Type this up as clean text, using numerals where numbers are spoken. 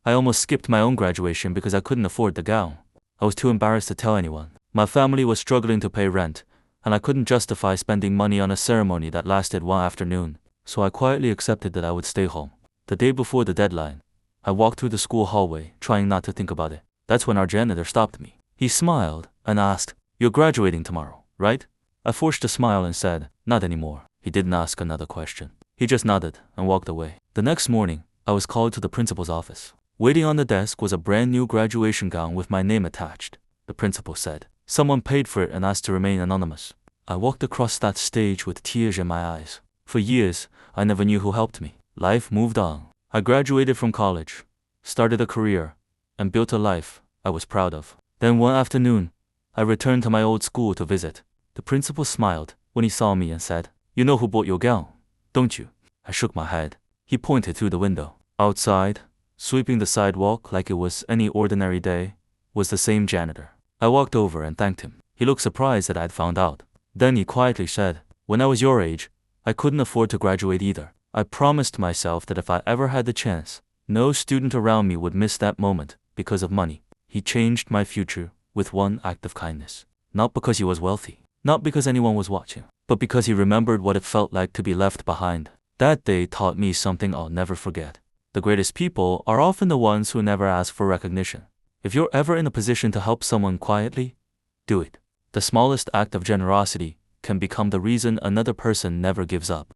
I almost skipped my own graduation because I couldn't afford the gown. I was too embarrassed to tell anyone. My family was struggling to pay rent, and I couldn't justify spending money on a ceremony that lasted one afternoon, so I quietly accepted that I would stay home. The day before the deadline, I walked through the school hallway, trying not to think about it. That's when our janitor stopped me. He smiled and asked, "You're graduating tomorrow, right?" I forced a smile and said, "Not anymore." He didn't ask another question. He just nodded and walked away. The next morning, I was called to the principal's office. Waiting on the desk was a brand new graduation gown with my name attached. The principal said, "Someone paid for it and asked to remain anonymous." I walked across that stage with tears in my eyes. For years, I never knew who helped me. Life moved on. I graduated from college, started a career, and built a life I was proud of. Then one afternoon, I returned to my old school to visit. The principal smiled when he saw me and said, "You know who bought your gown, don't you?" I shook my head. He pointed through the window. Outside, sweeping the sidewalk like it was any ordinary day, was the same janitor. I walked over and thanked him. He looked surprised that I'd found out. Then he quietly said, "When I was your age, I couldn't afford to graduate either. I promised myself that if I ever had the chance, no student around me would miss that moment because of money." He changed my future with one act of kindness. Not because he was wealthy, not because anyone was watching, but because he remembered what it felt like to be left behind. That day taught me something I'll never forget. The greatest people are often the ones who never ask for recognition. If you're ever in a position to help someone quietly, do it. The smallest act of generosity can become the reason another person never gives up.